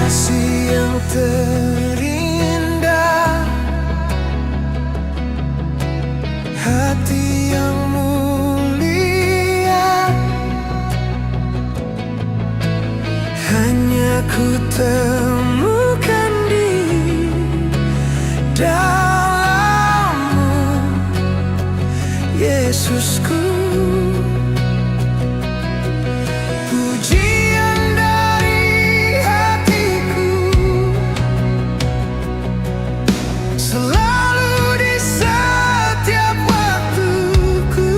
kasih yang terindah, hati yang mulia, hanya ku temukan di dalam-Mu, Yesusku. Pujian dari hatiku selalu di setiap waktuku,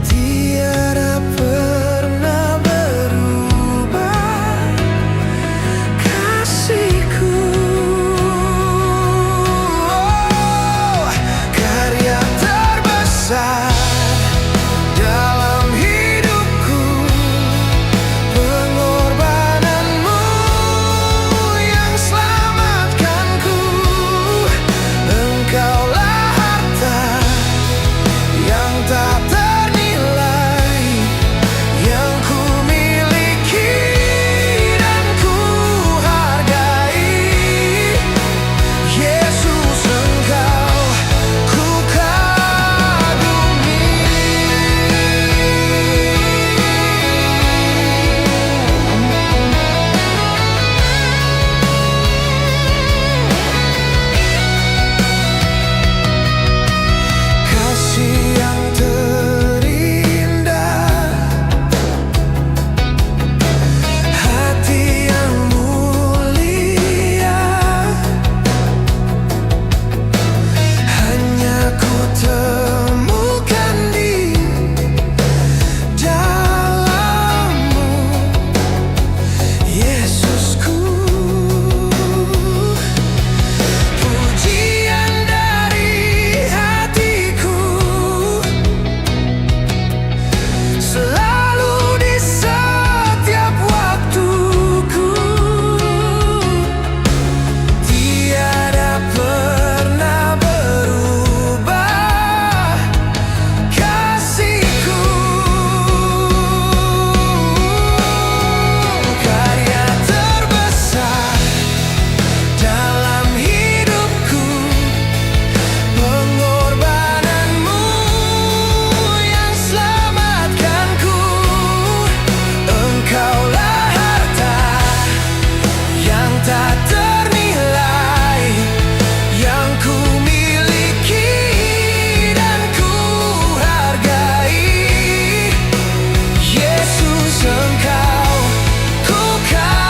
tiada pernah berubah kasih-Ku. Oh, karya terbesar dalam hidupku, pengorbananmu yang selamatkanku. Engkaulah harta yang tak ternilai, yang ku miliki dan ku hargai. Yesus, Engkau ku kagumi. Kasih yang terindah, hati yang mulia, hanya ku temukan di dalam-Mu, Yesusku. Pujian dari hatiku selalu di setiap waktuku, tiada pernah berubah kasih-Ku. Karya terbesar dalam hidupku, pengorbananmu yang selamatkanku. Engkaulah harta yang tak ternilai, yang ku miliki dan ku hargai. Yesus, Engkau ku kagumi.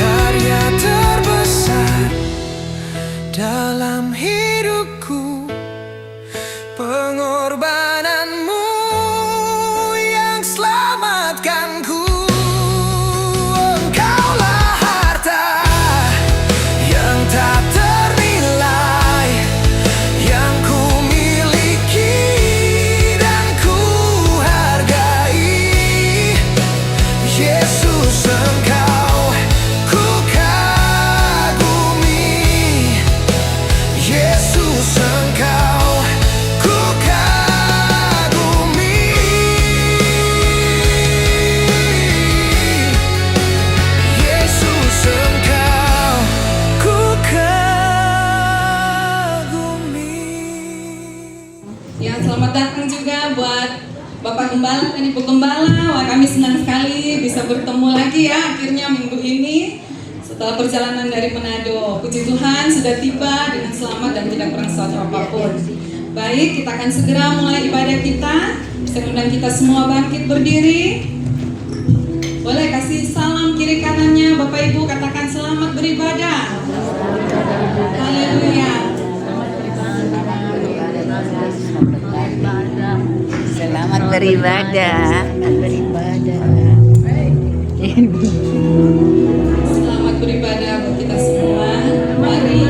Karya terbesar dalam hidupku, pengorbananmu yang selamatkanku. Engkaulah harta yang tak ternilai, yang ku miliki dan ku hargai. Yesus, Engkau ku kagumi. Yesus, Engkau ku kagumi. Yesus, Engkau ku kagumi. Ya, selamat datang juga buat Bapak Gembala dan Ibu Gembala. Wah, kami senang sekali bisa bertemu lagi ya akhirnya minggu ini setelah perjalanan dari Manado. Puji Tuhan sudah tiba dengan selamat dan tidak kurang suatu apapun. Baik, kita akan segera mulai ibadah kita. Saya undang kita semua bangkit berdiri. Boleh kasih salam kiri kanannya Bapak Ibu, katakan selamat beribadah. Haleluya. Selamat beribadah. Selamat beribadah buat kita semua. Mari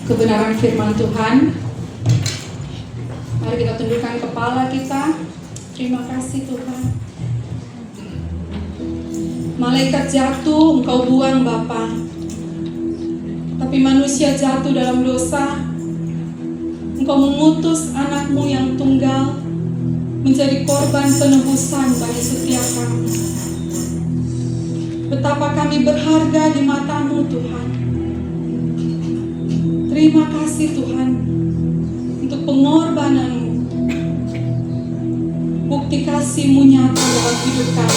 kebenaran firman Tuhan. Mari kita tundukkan kepala kita. Terima kasih Tuhan. Malaikat jatuh, Engkau buang Bapa. Tapi manusia jatuh dalam dosa. Engkau mengutus anak-Mu yang tunggal menjadi korban penebusan bagi setiap kami. Betapa kami berharga di mata-Mu Tuhan. Terima kasih Tuhan untuk pengorbanan-Mu. Bukti kasih-Mu nyata dalam hidup kami.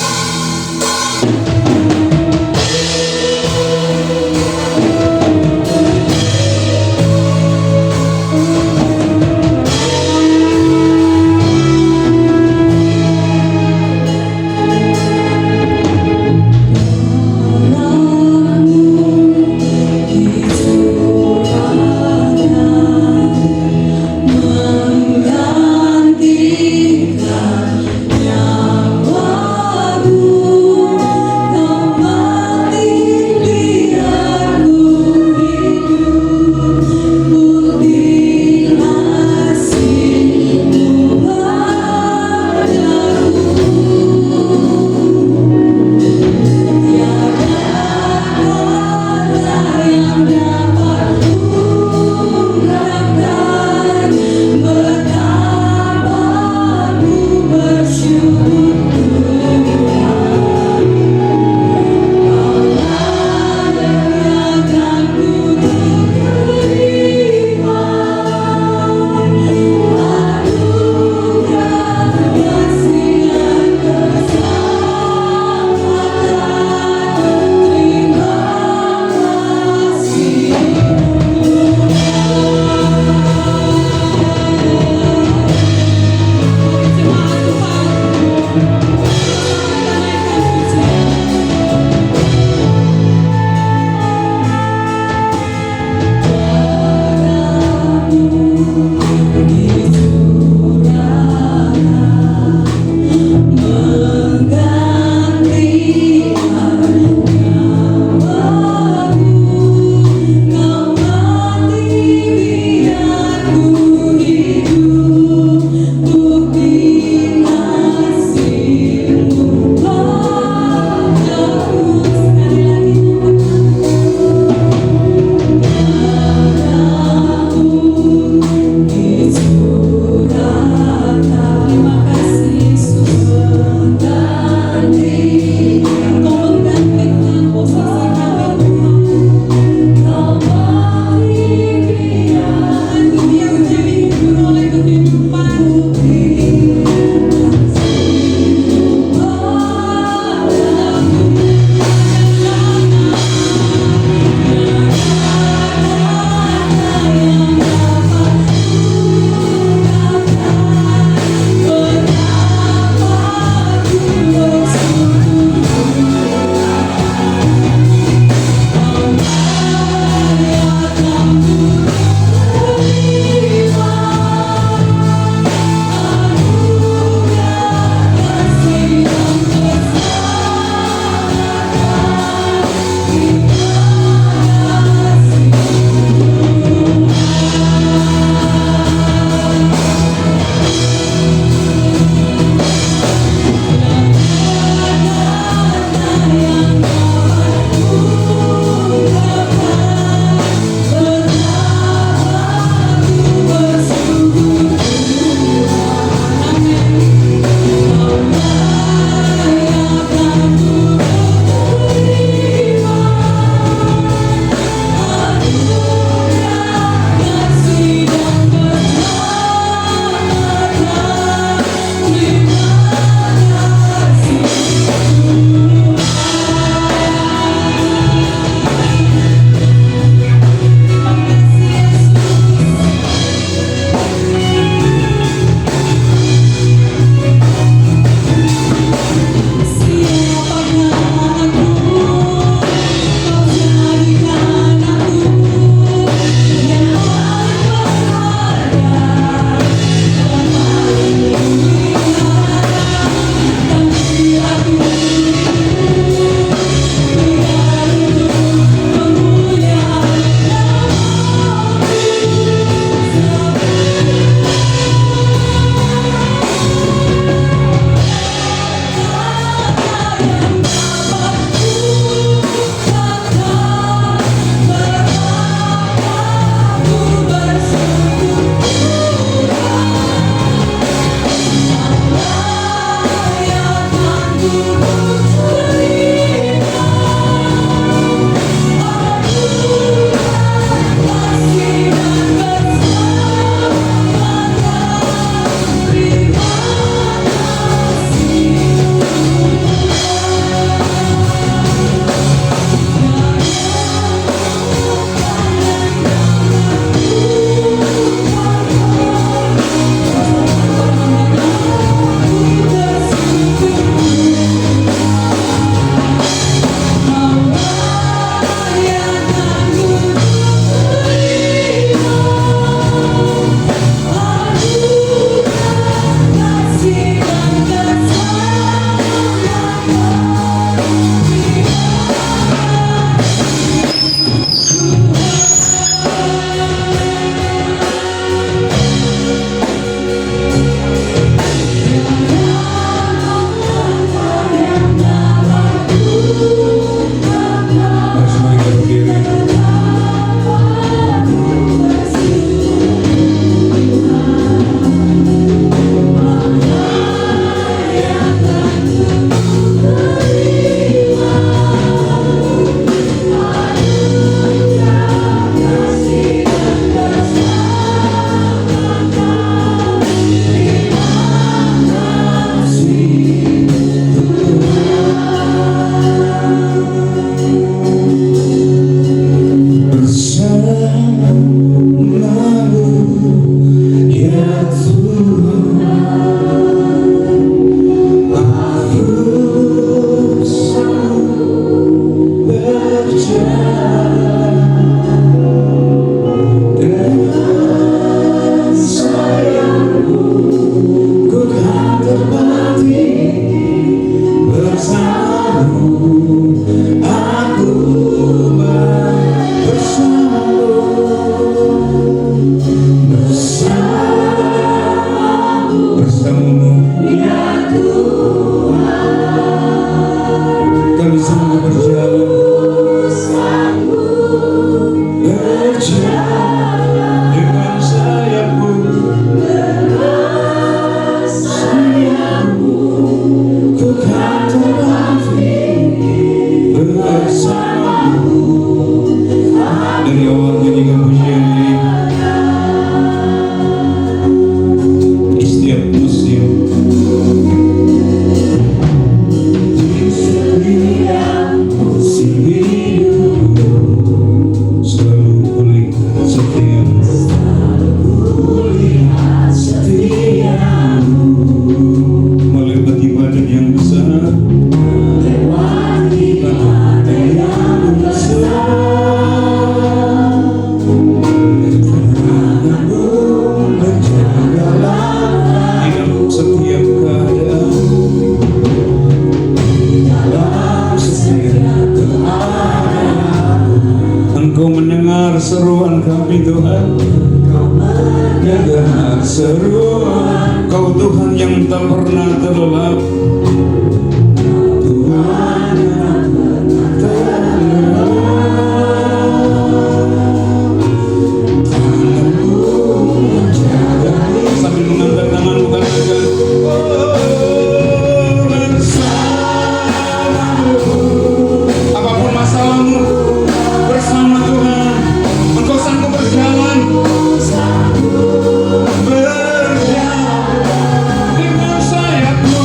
Menggantikan nyawaku. terbang tinggi bersamamu, aku bersamamu, bersamamu ya Tuhan. Kami sanggup berjalan, dengan sayapmu, ku kan terbang tinggi bersamamu. Dari awal nyanyikan pujian ini di setiap musim, di setiap musim hidupku, selalu kulihat setiamu, melewati badan yang besar, badan yang besar. Tanganmu menjagalah di dalam setiap keadaan, dalam setiap keadaan. Engkau mendengar seruan kami Tuhan, mendengar seruan. Kau Tuhan yang tak pernah terlelap, Tuhan yang tak pernah terlelap. Tanganmu menjaga, sambil mengangkat tanganmu katakan, oh bersamamu. Apapun masalahmu, bersama Tuhan engkau sanggup berjalan, dengan sayapmu,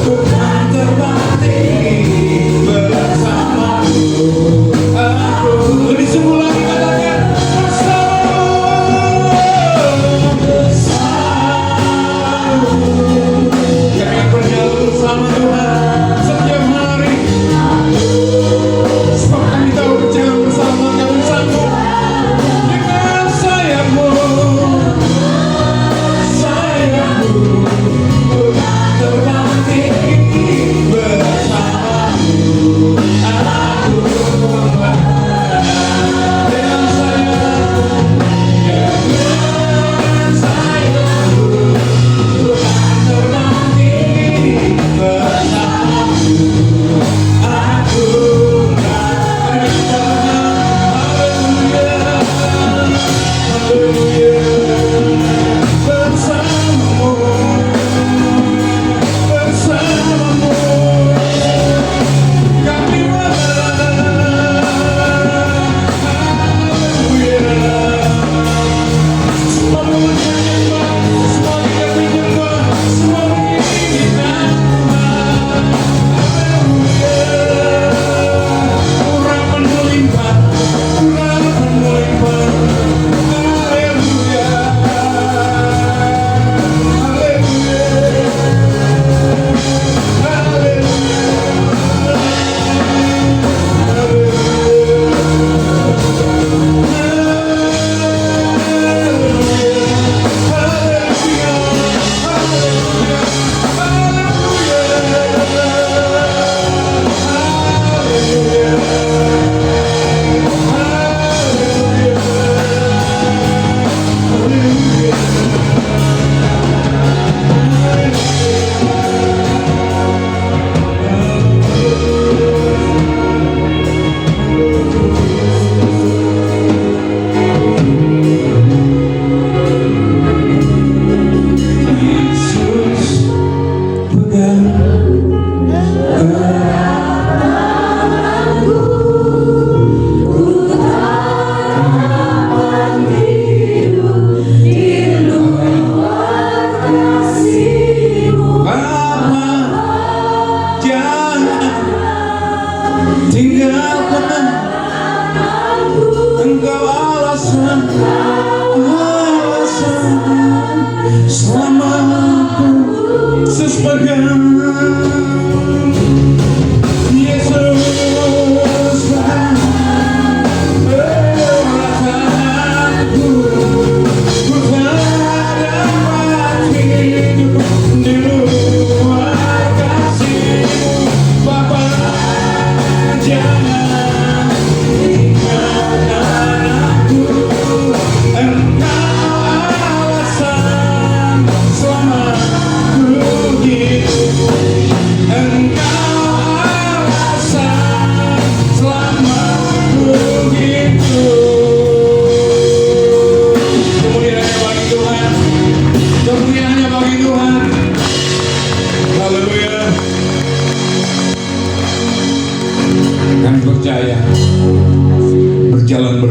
ku kan terbang tinggi bersamamu. Aku lebih sungguh lagi katakan bersamamu,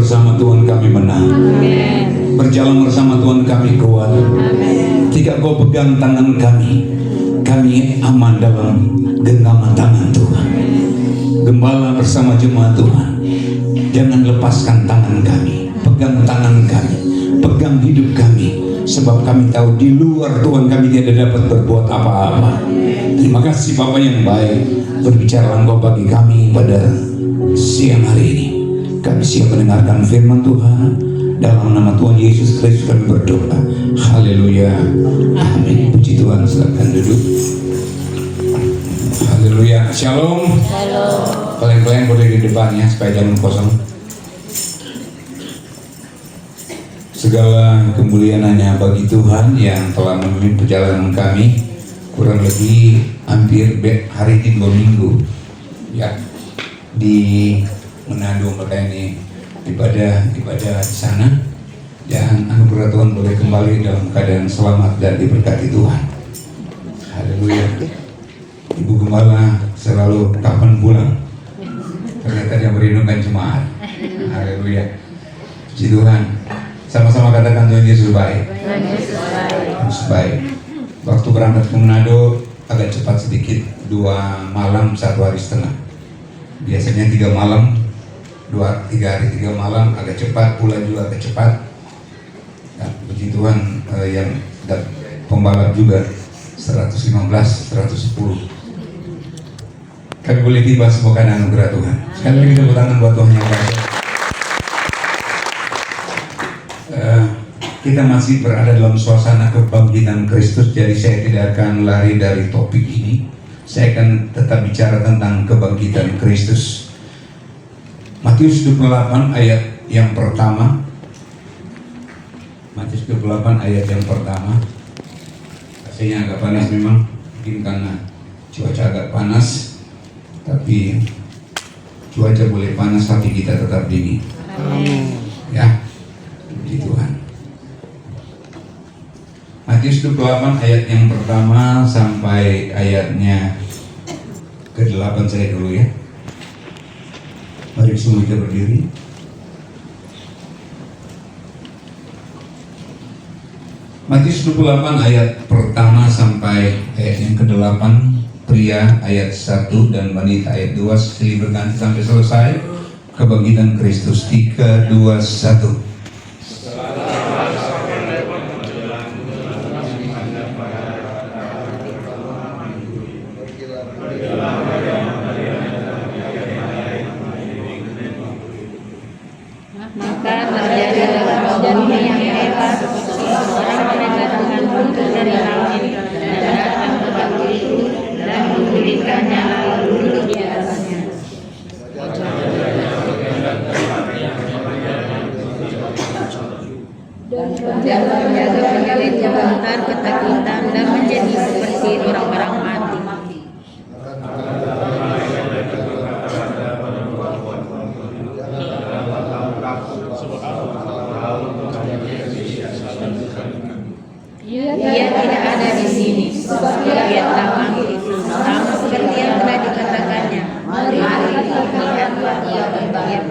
bersama Tuhan kami menang. Berjalan bersama Tuhan kami kuat. Jika Kau pegang tangan kami aman dalam genggaman tangan Tuhan. Gembala bersama jemaat Tuhan, jangan lepaskan tangan kami, pegang tangan kami, pegang hidup kami, sebab kami tahu di luar Tuhan kami tidak dapat berbuat apa-apa. Terima kasih Bapa yang baik, berbicara Engkau bagi kami pada siang hari ini. Kami siap mendengarkan firman Tuhan. Dalam nama Tuhan Yesus Kristus kami berdoa. Haleluya. Amin. Puji Tuhan, silakan duduk. Haleluya. Shalom. Kalian boleh di depannya supaya jangan kosong. Segala kemuliaan hanya bagi Tuhan yang telah memimpin perjalanan kami kurang lebih hampir hari ini 2 minggu ya di Manado melayani ibadah di sana, dan anugerah Tuhan boleh kembali dalam keadaan selamat dan diberkati Tuhan. Haleluya. Ibu Gembala selalu kapan pulang, ternyata dia merindukan jemaat. Haleluya. Puji Tuhan. Sama-sama katakan Tuhan Yesus baik. Yesus baik. Waktu berangkat ke Manado agak cepat sedikit, 2 malam 1 hari setengah. Biasanya 3 malam 3 hari 3 malam, agak cepat, pulang juga agak cepat. Ya, puji Tuhan, yang dan pembalap juga 115, 110. Kami boleh tiba semua karena anugerah Tuhan. Sekali lagi tepuk tangan buat Tuhan yang baik. Kita masih berada dalam suasana kebangkitan Kristus, jadi saya tidak akan lari dari topik ini. Saya akan tetap bicara tentang kebangkitan Kristus. Matius 28 ayat yang pertama. Matius 28 ayat yang pertama. Rasanya agak panas memang, mungkin karena cuaca agak panas. Tapi cuaca boleh panas, tapi kita tetap dingin. Ya, puji Tuhan. Matius 28 ayat yang pertama sampai ayatnya ke-8 saya dulu ya. Mari semua kita berdiri. Matius 28 ayat pertama sampai ayat yang ke-8, pria ayat 1 dan wanita ayat 2, silih berganti sampai selesai. Kebangkitan Kristus. 3, 2, 1. Maka terjadi dalam dunia yang hebat, orang mendengar Tuhan turun dari langit dan datang ke batu itu dan menggulingkannya lalu duduk di atasnya. Dan penjaga-penjaga terbakar ketakutan dan menjadi seperti orang-orang mati. Ia tidak ada di sini, sebab ia telah bangkit, sama seperti yang telah dikatakannya. Mari lihatlah ia bangkit.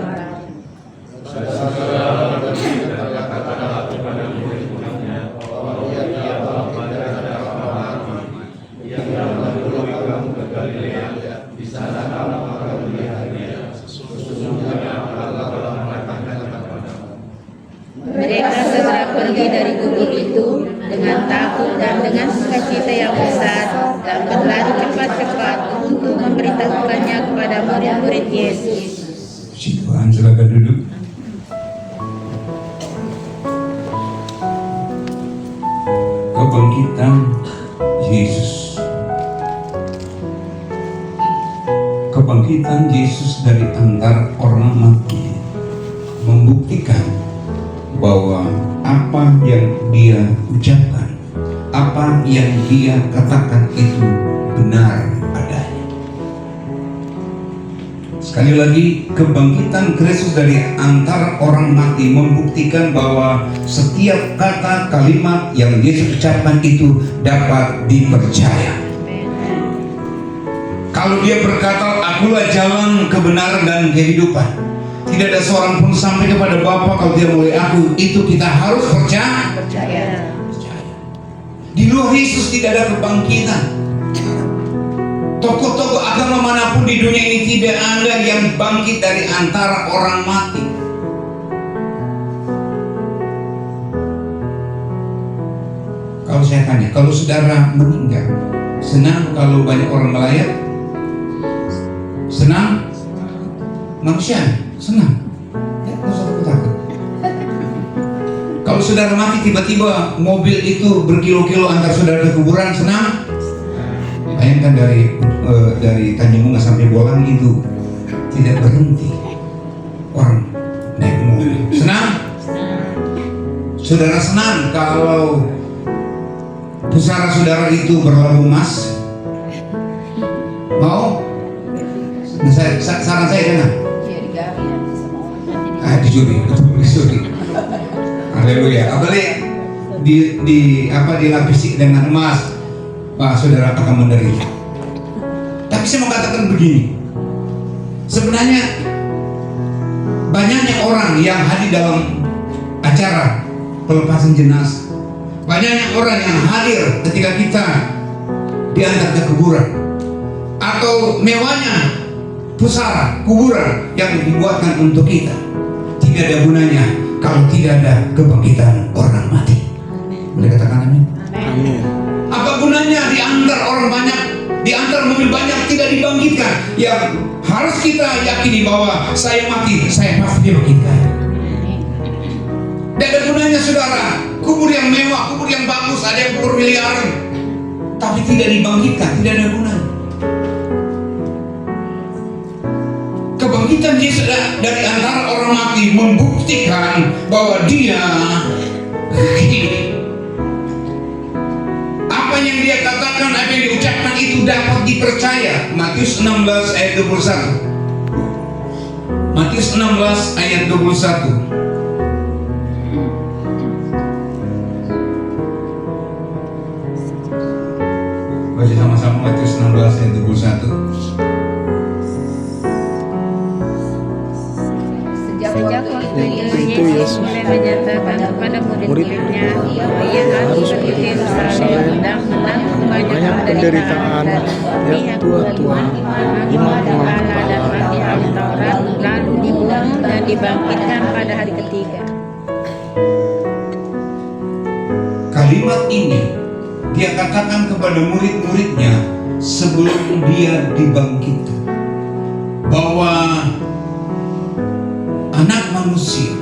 Mereka segera pergi dari kubur itu dengan takut dan dengan sukacita yang besar, dan berlari cepat-cepat untuk memberitahukannya kepada murid-murid Yesus. Puji Tuhan, silakan duduk. Kebangkitan Yesus. Kebangkitan Yesus dari antara orang mati membuktikan bahwa apa yang dia ucapkan, apa yang dia katakan itu benar adanya. Sekali lagi, kebangkitan Kristus dari antara orang mati membuktikan bahwa setiap kata kalimat yang Yesus ucapkan itu dapat dipercaya. Kalau dia berkata, akulah jalan, kebenaran dan kehidupan, tidak ada seorang pun sampai kepada Bapa kalau tidak melalui aku. Itu kita harus percaya. Di luar Yesus tidak ada kebangkitan. Tokoh-tokoh agama manapun di dunia ini tidak ada yang bangkit dari antara orang mati. Kalau saya tanya, kalau saudara meninggal, senang kalau banyak orang melayat? Senang? Manusia senang. Ya, nggak usah takut. Kalau saudara mati tiba-tiba mobil itu berkilo-kilo antar saudara ke kuburan, senang? Bayangkan dari Tanjung Bunga sampai Bolang itu tidak berhenti orang naik mobil. Senang? Saudara senang kalau pusara saudara itu berlabu emas? Mau? Nah, saran saya jangan. Dicuri, betul dicuri. Haleluya. Apalagi dilapisi dengan emas, saudara akan menderita. Tapi saya mau katakan begini, sebenarnya banyaknya orang yang hadir dalam acara pelepasan jenazah, banyaknya orang yang hadir ketika kita diantar ke kuburan, atau mewahnya pusara kuburan yang dibuatkan untuk kita, tidak ada gunanya kalau tidak ada kebangkitan orang mati. Boleh katakan amin? Amin. Apa gunanya diantar orang banyak, diantar mobil banyak tidak dibangkitkan? Yang harus kita yakini bahwa saya mati, saya pasti dibangkitkan. Tidak ada gunanya saudara, kubur yang mewah, kubur yang bagus, ada yang kubur miliaran, tapi tidak dibangkitkan, tidak ada gunanya. Kebangkitan Yesus dari antara orang mati membuktikan bahwa dia hidup. Apa yang dia katakan, apa yang diucapkan itu dapat dipercaya. Matius 16 ayat 21. Matius 16 ayat 21. Baca sama-sama Matius 16 ayat 21. Sejak waktu itu Yesus mulai menyatakan kepada murid-muridnya bahwa ia harus pergi ke Yerusalem dan menanggung banyak penderitaan pihak tua-tua, imam kepala dan ahli Taurat, lalu dibunuh dan dibangkitkan pada hari ketiga. Kalimat ini dia katakan kepada murid-muridnya sebelum dia dibangkitkan, bahwa anak manusia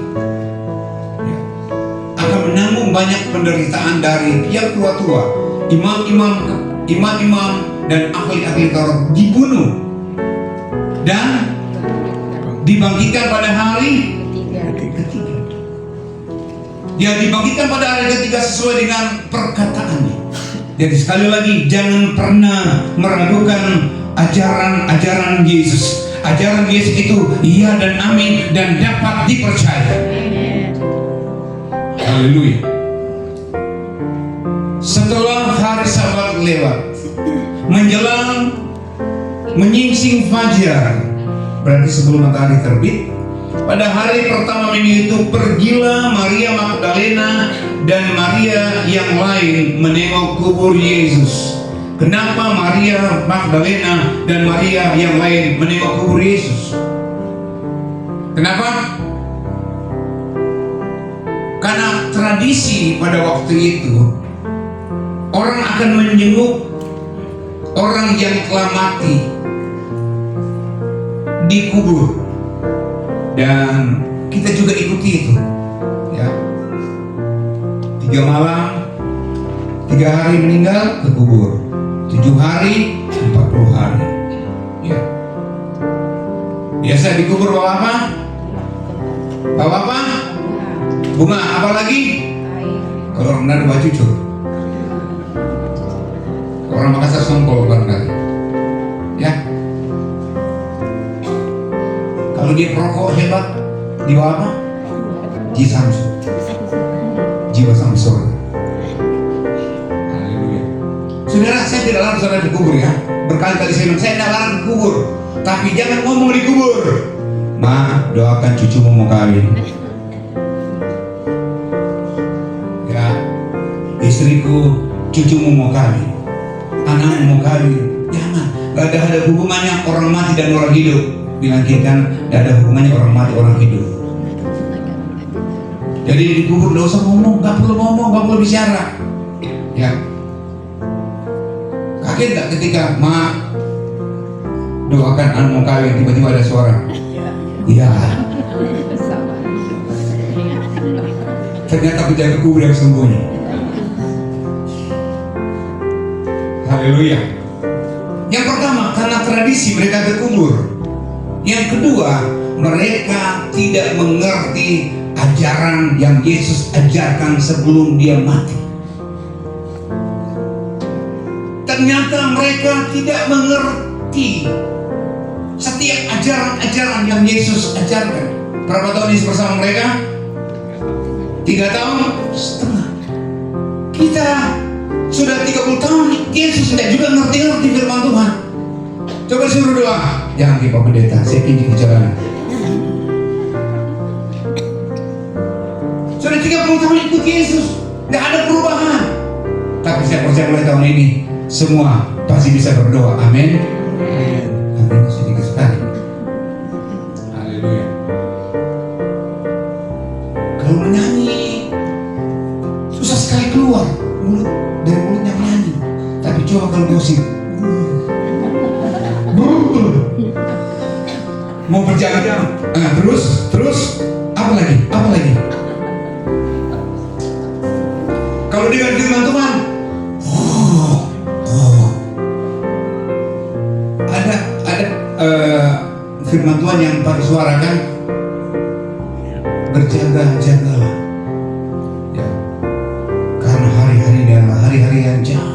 akan menanggung banyak penderitaan dari pihak tua-tua, imam-imam dan ahli-ahli Taurat, dibunuh dan dibangkitkan pada hari ketiga. Dia dibangkitkan pada hari ketiga sesuai dengan perkataannya. Jadi sekali lagi, jangan pernah meragukan ajaran Yesus. Ajaran Yesus itu iya dan amin dan dapat dipercaya. Haleluya. Setelah hari Sabat lewat, menjelang menyingsing fajar, berarti sebelum matahari terbit, pada hari pertama minggu itu pergilah Maria Magdalena dan Maria yang lain menengok kubur Yesus. Kenapa Maria Magdalena dan Maria yang lain menengok kubur Yesus? Kenapa? Karena tradisi pada waktu itu, orang akan menjenguk orang yang telah mati di kubur, dan kita juga ikuti itu, ya. 3 malam, 3 hari meninggal ke kubur, 7 hari, 40 hari. Ya. Biasa dikubur bawa apa? Bawa apa? Bunga. Apa lagi? Kalau orang Manado bawa cucur. Orang Makassar songkol barangkali. Ya. Kalau dia perokok hebat, dibawa apa? Jiwa Samsur. Saudara, saya tidak larang saudara dikubur, ya. Berkali-kali saya bilang, saya tidak larang dikubur, tapi jangan ngomong dikubur. Ma, doakan cucumu mau kawin. Ya, istriku, cucumu mau kawin, anakmu mau kawin. Jangan, gak ada hubungannya orang mati dan orang hidup. Bilang kita, gak ada hubungannya orang mati orang hidup. Jadi dikubur gak usah ngomong, gak perlu bicara. Ya, kaget gak ketika Ma doakan anak mau kawin, tiba-tiba ada suara, iya. Ternyata penjaga kubur yang sembunyi. Haleluya. Yang pertama, karena tradisi mereka berkubur. Yang kedua, mereka tidak mengerti ajaran yang Yesus ajarkan sebelum dia mati. Ternyata mereka tidak mengerti setiap ajaran-ajaran yang Yesus ajarkan. Berapa tahun Yesus bersama mereka? 3,5 tahun. Kita sudah 30 tahun, Yesus tidak juga ngerti firman Tuhan. Coba suruh doa. Jangan Pak Pendeta, saya pinjam jalanan. Sudah 30 tahun ikut Yesus, tidak ada perubahan. Tapi saya percaya mulai tahun ini semua pasti bisa berdoa. Amin. Amin. Sedikit sekali. Haleluya. Kalau menyanyi susah sekali keluar dari mulutnya menyanyi. Tapi coba kalau gosip, mau berjalan, terus apa lagi? Kalau dengan firman Tuhan, ada firman Tuhan yang pakai suara kan, berjaga-jagalah, ya, karena hari-hari adalah hari-hari yang jahat.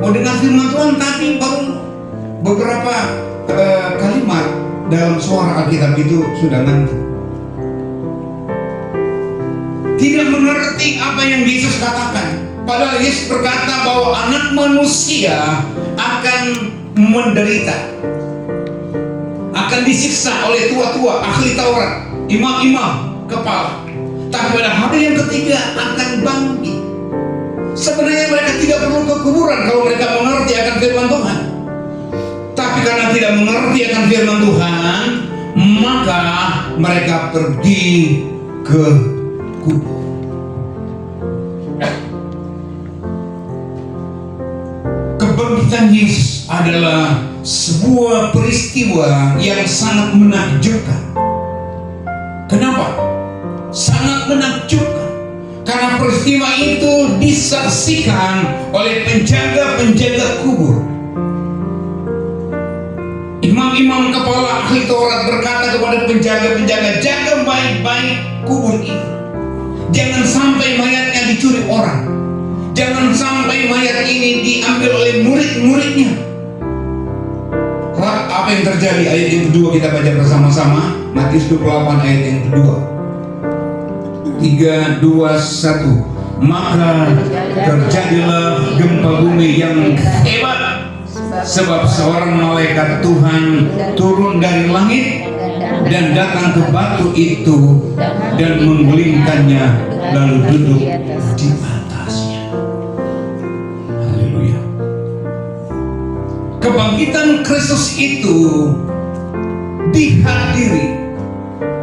Mau dengar firman Tuhan tapi baru beberapa kalimat dalam suara Alkitab itu sudah ngantuk. Tidak mengerti apa yang Yesus katakan. Padahal Yesus berkata bahwa anak manusia akan menderita, akan disiksa oleh tua-tua, ahli Taurat, imam-imam, kepala. Tapi pada hari yang ketiga akan bangkit. Sebenarnya mereka tidak perlu ke kuburan kalau mereka mengerti akan firman Tuhan. Tapi karena tidak mengerti akan firman Tuhan, maka mereka pergi ke kubur. Kebangkitan Yesus adalah sebuah peristiwa yang sangat menakjubkan. Kenapa? Sangat menakjubkan. Karena peristiwa itu disaksikan oleh penjaga-penjaga kubur. Imam-imam kepala ahli Taurat berkata kepada penjaga-penjaga, jaga baik-baik kubur ini. Jangan sampai mayatnya dicuri orang. Jangan sampai mayat ini diambil oleh murid-muridnya. Apa yang terjadi? Ayat yang kedua kita baca bersama-sama, Matius 28 ayat yang kedua. 3, 2, 1. Maka terjadilah gempa bumi yang hebat, sebab seorang malaikat Tuhan turun dari langit dan datang ke batu itu dan menggulingkannya lalu duduk di atasnya. Haleluya. Kebangkitan Kristus itu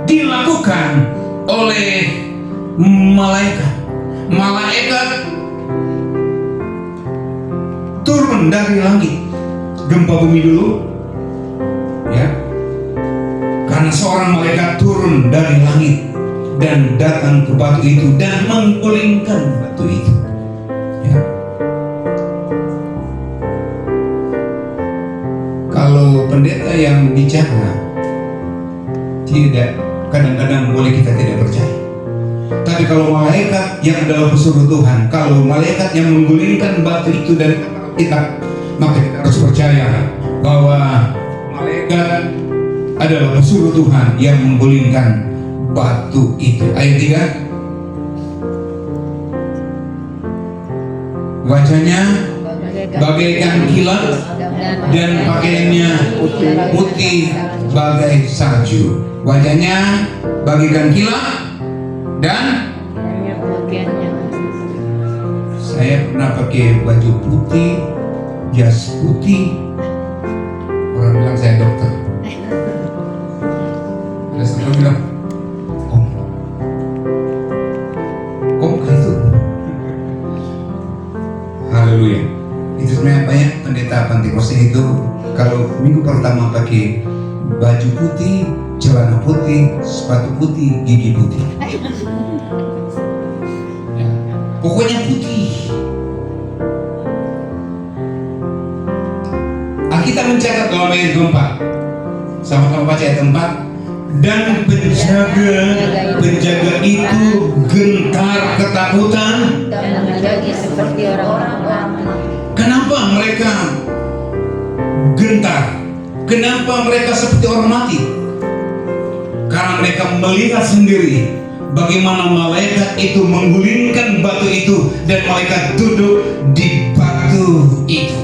dilakukan oleh malaikat turun dari langit. Gempa bumi dulu, ya, karena seorang malaikat turun dari langit dan datang ke batu itu dan menggulingkan batu itu, ya. Kalau pendeta yang bicara tidak, kadang-kadang boleh kita tidak percaya. Tapi kalau malaikat yang adalah pesuruh Tuhan, kalau malaikat yang menggulingkan batu itu dari kita, maka kita harus percaya bahwa malaikat adalah pesuruh Tuhan yang menggulingkan batu itu. Ayat 3, bacanya, bagaikan kilat dan pakaiannya putih bagai salju. Wajahnya bagaikan kilat dan saya pernah pakai baju putih, jas putih. Orang bilang saya dokter. Ada satu bilang, Om itu. Haleluya. Itu sebenarnya banyak pendeta Pantekoste itu kalau minggu pertama pakai baju putih, celana putih, sepatu putih, gigi putih. Ya, pokoknya putih. Alkitab mencatat dalam ayat 4. Sama-sama baca ayat 4. Dan penjaga itu gentar ketakutan. Dan menjadi seperti orang-orang. Kenapa mereka gentar? Kenapa mereka seperti orang mati? Karena mereka melihat sendiri bagaimana malaikat itu menggulingkan batu itu dan malaikat duduk di batu itu.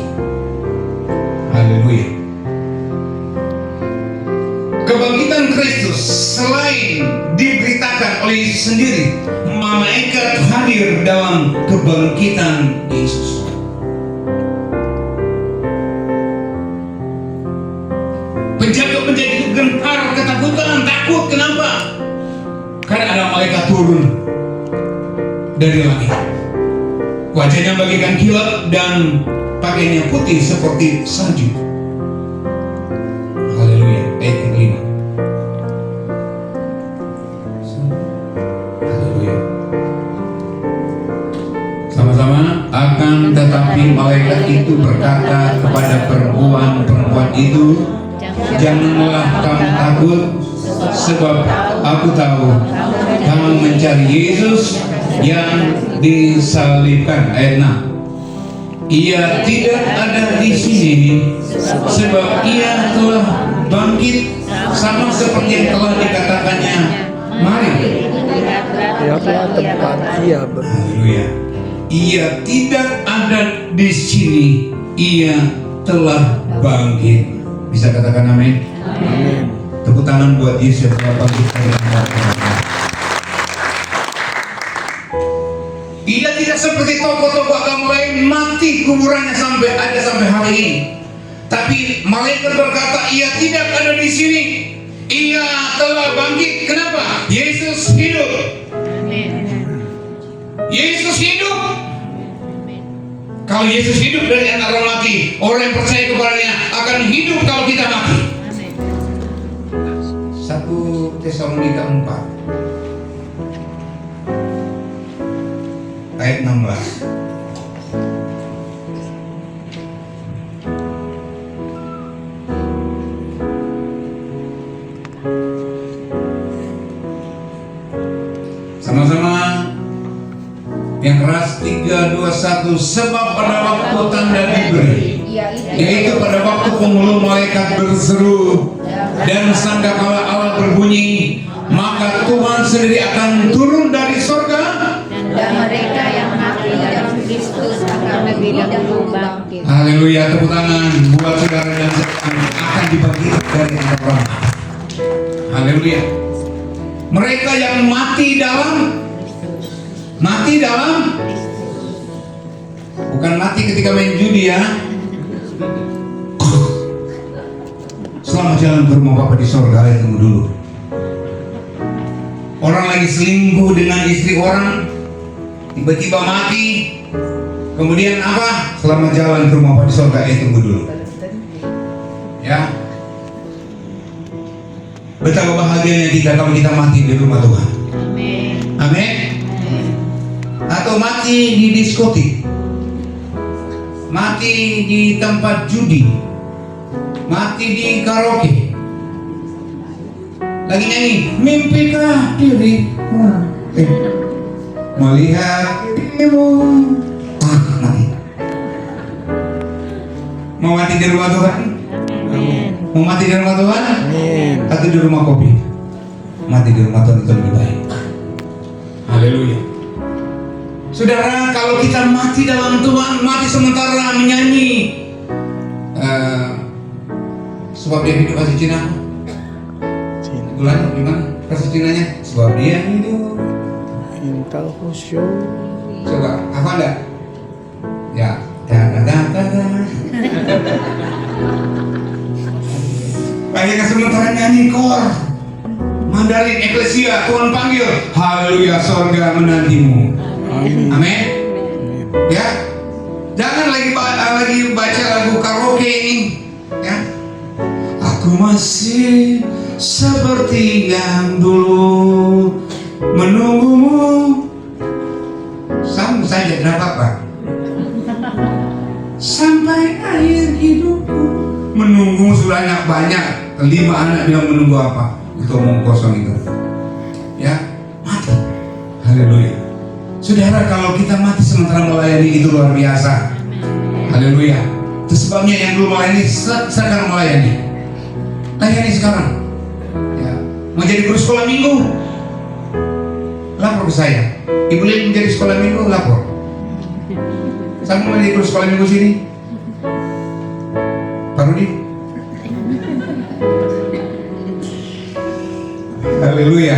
Haleluya. Kebangkitan Kristus selain diberitakan oleh Yesus sendiri, malaikat hadir dalam kebangkitan Yesus. Penjaga-penjaga itu gentar ketakutan, takut. Kenapa? Karena ada malaikat turun dari langit. Wajahnya bagaikan kilat dan pakaiannya putih seperti salju. Haleluya. Ayat yang 5. Haleluya. Sama-sama. Akan tetapi malaikat itu berkata kepada perempuan itu, janganlah kamu takut, sebab aku tahu kamu mencari Yesus yang disalibkan. Ayat 6. Ia tidak ada di sini, sebab ia telah bangkit, sama seperti yang telah dikatakannya. Mari. Haleluya. Ia tidak ada di sini, ia telah bangkit. Bisa katakan amin? Amin. Tepuk tangan buat Yesus yang telah bangkit dari kematian. Ia tidak seperti tokoh-tokoh agama lain mati kuburannya sampai hari ini. Tapi malaikat berkata, ia tidak ada di sini. Ia telah bangkit. Kenapa? Yesus hidup. Yesus hidup. Kalau Yesus hidup dari antara orang mati, orang yang percaya kepadanya akan hidup kalau kita mati. 1 Tesalonika 4 ayat 16. Sama-sama yang keras. 3, 2, 1. Sebab pada waktu tanda diberi, yaitu pada waktu penghulu malaikat berseru dan sangkakala Allah berbunyi, maka Tuhan sendiri akan turun dari surga, dan mereka yang mati dalam Kristus akan lebih dahulu bangkit. Haleluya. Tepuk tangan buat saudara dan saya akan dibangkitkan dari antara orang. Haleluya. Mereka yang mati dalam bukan mati ketika main judi ya. Selamat jalan ke rumah Bapak di surga. Tunggu dulu. Orang lagi selingkuh dengan istri orang, tiba-tiba mati. Kemudian apa? Selamat jalan ke rumah Bapak di surga. Tunggu dulu. Ya. Betapa bahagianya kita kalau kita mati di rumah Tuhan. Amin. Amin. Atau mati di diskotik, mati di tempat judi, mati di karaoke, lagi nyanyi mimpikah diri melihat dirimu, mati. Mau mati di rumah Tuhan? Amin. Mau mati di rumah Tuhan? Amin. Atau di rumah kopi? Mati di rumah Tuhan itu lebih baik. Haleluya. Saudara, kalau kita mati dalam Tuhan, mati sementara menyanyi Sebab dia hidup bahasa Cina. Bulan gimana bahasa Cinanya? Sebab dia hidup. Intal khusyuk. Coba, hafal enggak? Ya, akhirnya sementara nyanyi kor Mandarin Eklesia, Tuhan panggil, haleluya, sorga menantimu. Amin. Ya, jangan lagi baca lagu karaoke ini. Ya, aku masih seperti yang dulu menunggumu. Sama saja, tidak apa-apa. Sampai akhir hidupku. Menunggu sudah banyak. 5 anak bilang menunggu apa? Itu omong kosong itu. Ya, mati. Haleluya. Saudara, kalau kita mati sementara melayani itu luar biasa. Haleluya. Itu sebabnya yang dulu melayani sekarang melayani. Layani sekarang. Ya. Mau jadi guru sekolah minggu? Lapor ke saya. Ibu Lili menjadi sekolah minggu, lapor. Saya mau jadi guru sekolah minggu sini. Pak Rudi. Haleluya.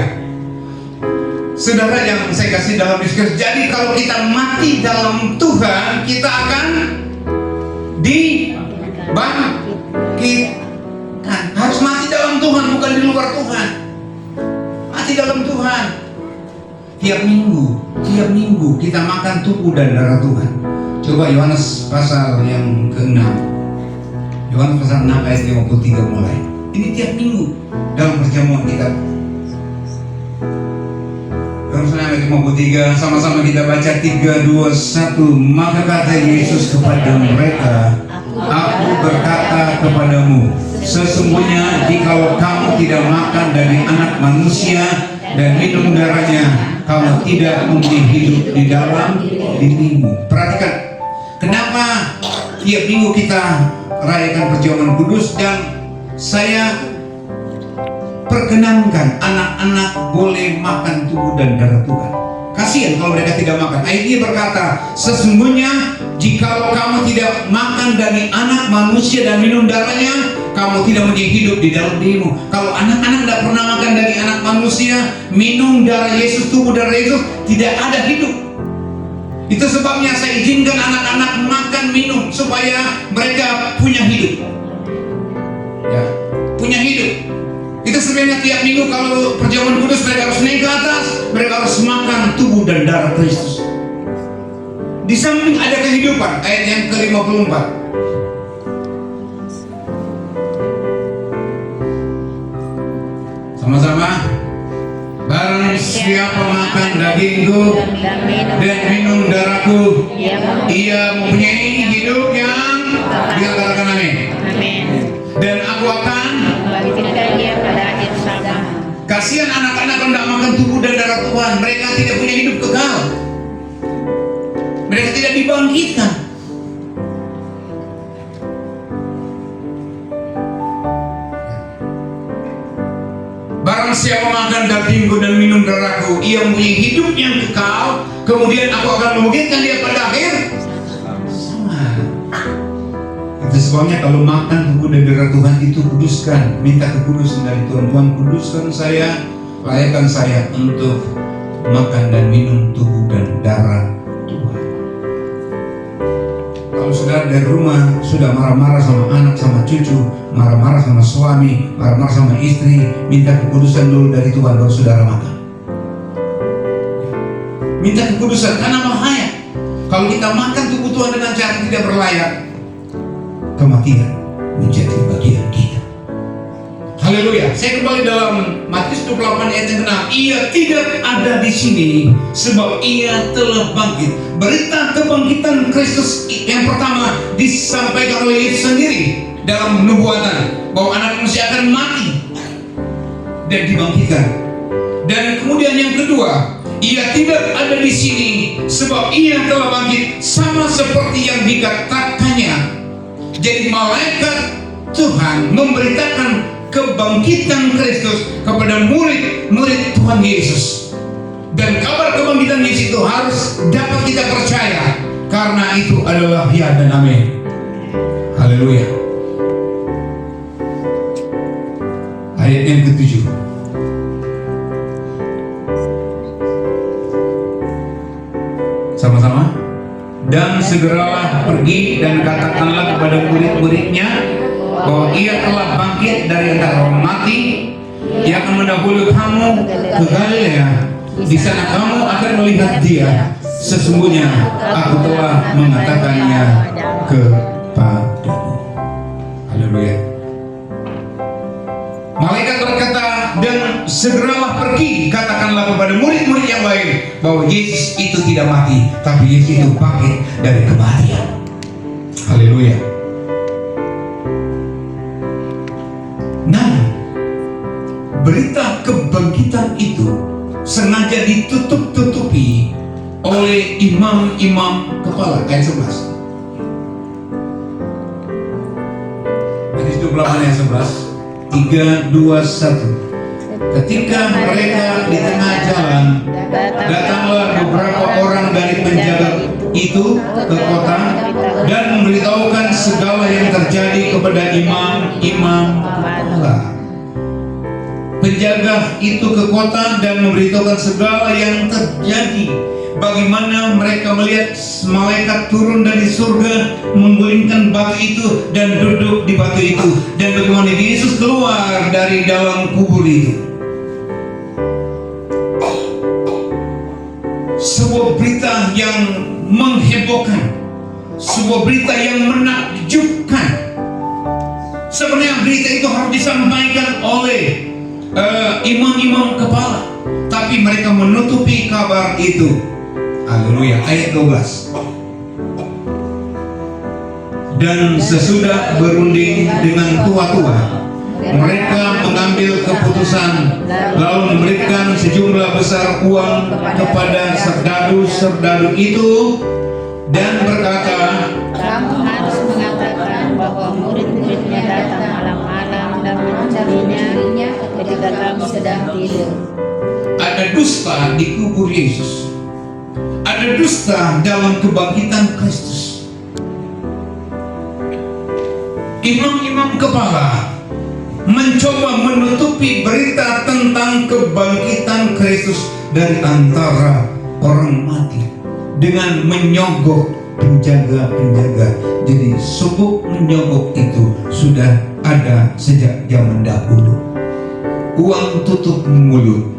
Saudara, yang saya kasih dalam diskusi. Jadi kalau kita mati dalam Tuhan, kita akan dibangkitkan. Harus mati dalam Tuhan, bukan di luar Tuhan. Mati dalam Tuhan. Tiap minggu kita makan tubuh dan darah Tuhan. Coba Yohanes pasal yang ke-6. Yohanes pasal 6 ayat 53 mulai. Ini tiap minggu dalam perjamuan kita. Yohanes 6 ayat 53, sama-sama kita baca 3, 2, 1. Maka kata Yesus kepada mereka, aku berkata kepadamu, sesungguhnya jikalau kamu tidak makan dari Anak Manusia dan minum darahnya, kamu tidak mempunyai hidup di dalam dirimu. Perhatikan, kenapa tiap minggu kita rayakan perjamuan kudus, dan saya perkenankan anak-anak boleh makan tubuh dan darah Tuhan. Kasihan kalau mereka tidak makan. Ayat ini berkata, sesungguhnya jikalau kamu tidak makan dari Anak Manusia dan minum darahnya, kamu tidak mempunyai hidup di dalam dirimu. Kalau anak-anak tidak pernah makan dari Anak Manusia, minum darah Yesus, tubuh darah Yesus, tidak ada hidup. Itu sebabnya saya izinkan anak-anak makan, minum, supaya mereka punya hidup. Ya, punya hidup. Itu sebenarnya tiap minggu kalau perjamuan kudus mereka harus naik ke atas, mereka harus makan tubuh dan darah Kristus. Di samping ada kehidupan, ayat yang ke-54. Sama-sama. Barang siapa makan dagingku dan minum darahku, ia mempunyai hidup yang dikatakan amin. Dan aku akan membangkitkan dia pada akhir zaman. Kasihan anak-anak kalau tidak makan tubuh dan darah Tuhan, mereka tidak punya hidup kekal. Mereka tidak dibangkitkan. Barang siapa makan dagingku dan minum darahku, ia mempunyai hidup yang kekal. Kemudian aku akan membangkitkan dia pada akhir zaman. Itu sebabnya kalau makan tubuh dan darah Tuhan itu kuduskan, minta kekudusan dari Tuhan. Tuhan, kuduskan saya, layakkan saya untuk makan dan minum tubuh dan darah Tuhan. Kalau sudah dari rumah sudah marah-marah sama anak, sama cucu, marah-marah sama suami, marah-marah sama istri, minta kekudusan dulu dari Tuhan baru saudara makan. Minta kekudusan, karena bahaya kalau kita makan tubuh Tuhan dengan cara tidak berlayak, kematian menjadi bagian kita. Haleluya. Saya kembali dalam Matius 28 ayat yang ke-6. Ia tidak ada di sini sebab ia telah bangkit. Berita kebangkitan Kristus yang pertama disampaikan oleh Yesus sendiri dalam nubuatan bahwa Anak Manusia akan mati dan dibangkitkan. Dan kemudian yang kedua, ia tidak ada di sini sebab ia telah bangkit, sama seperti yang dikatakannya. Jadi malaikat Tuhan memberitakan kebangkitan Kristus kepada murid-murid Tuhan Yesus. Dan kabar kebangkitan Yesus itu harus dapat kita percaya, karena itu adalah ya dan amin. Haleluya. ayat yang ke-7. Sama-sama. Dan segeralah pergi dan katakanlah kepada murid-muridnya bahwa ia telah bangkit dari antara orang mati. Ia akan mendahului kamu ke Galilea. Di sana kamu akan melihat dia. Sesungguhnya aku telah mengatakannya kepadamu. Haleluya. Malaikat berkata, dan segeralah pergi katakanlah kepada murid-murid yang lain bahwa Yesus itu tidak mati, tapi Yesus itu bangkit dari kematian. Haleluya. Nah, berita kebangkitan itu sengaja ditutup-tutupi oleh imam-imam kepala. Ayat 11. Hadis 28 ayat 11. 3, 2, 1. Ketika mereka di tengah jalan, datanglah beberapa orang dari penjaga itu ke kota dan memberitahukan segala yang terjadi kepada imam-imam kepala. Penjaga itu ke kota dan memberitahukan segala yang terjadi. Bagaimana mereka melihat malaikat turun dari surga, menggulingkan batu itu dan duduk di batu itu, dan bagaimana Yesus keluar dari dalam kubur itu. Sebuah berita yang menghebohkan, sebuah berita yang menakjubkan. Sebenarnya berita itu harus disampaikan oleh imam-imam kepala, tapi mereka menutupi kabar itu. Haleluya. Ayat 12. Dan sesudah berunding dengan tua-tua, mereka mengambil keputusan lalu memberikan sejumlah besar uang kepada serdadu-serdadu itu dan berkata, kamu harus mengatakan bahwa murid-muridnya datang malam-malam dan mencarinya ketika kamu sedang tidur. Ada dusta di kubur Yesus. Ada dusta dalam kebangkitan Kristus. Imam-imam kepala mencoba menutupi berita tentang kebangkitan Kristus dari antara orang mati dengan menyogok penjaga-penjaga. Jadi subuk menyogok itu sudah ada sejak zaman dahulu. Uang tutup mulut.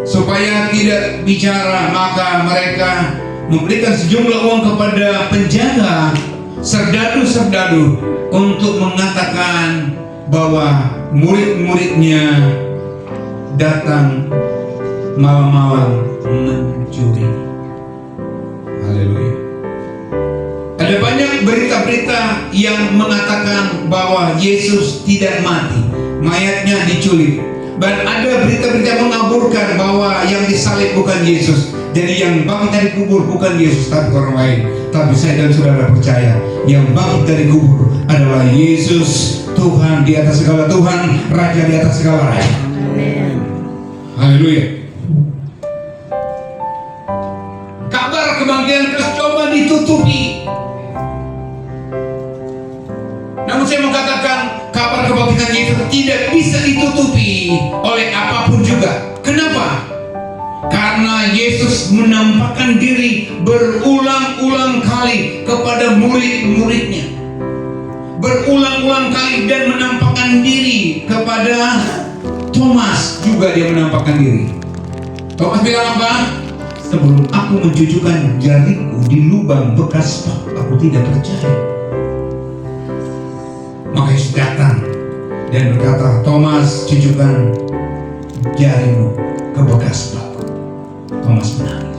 Supaya tidak bicara, maka mereka memberikan sejumlah uang kepada penjaga serdadu-serdadu untuk mengatakan bahwa murid-muridnya datang malam-malam mencuri. Haleluya. Ada banyak berita-berita yang mengatakan bahwa Yesus tidak mati, mayatnya diculik. Dan ada berita-berita mengaburkan bahwa yang disalib bukan Yesus. Jadi yang bangkit dari kubur bukan Yesus tapi orang lain. Tapi saya dan saudara percaya yang bangkit dari kubur adalah Yesus, Tuhan di atas segala Tuhan, Raja di atas segala Raja. Amin. Haleluya. Kabar kebangkitan Kristus coba ditutupi. Namun saya mengatakan kabar kebangkitan Yesus tidak bisa ditutupi oleh apapun juga. Kenapa? Karena Yesus menampakkan diri berulang-ulang kali kepada murid-muridnya. Berulang-ulang kali dan menampakkan diri kepada Thomas juga dia menampakkan diri. Thomas bilang apa? Sebelum aku mencucukkan jariku di lubang bekas paku, aku tidak percaya. Maka Yesus datang dan berkata, Thomas, cucukkan jarimu ke bekas paku. Thomas menangis.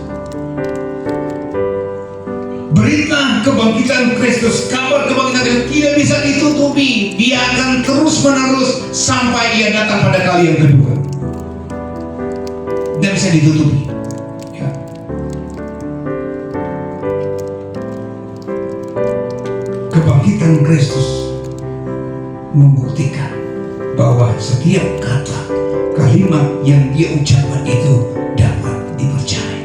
Berita kebangkitan Kristus, kabar kebangkitan Kristus tidak bisa ditutupi. Dia akan terus menerus sampai ia datang pada kali yang kedua. Tidak bisa ditutupi. Ya. Kebangkitan Kristus membuktikan bahwa setiap kata, kalimat yang dia ucapkan itu dapat dipercaya.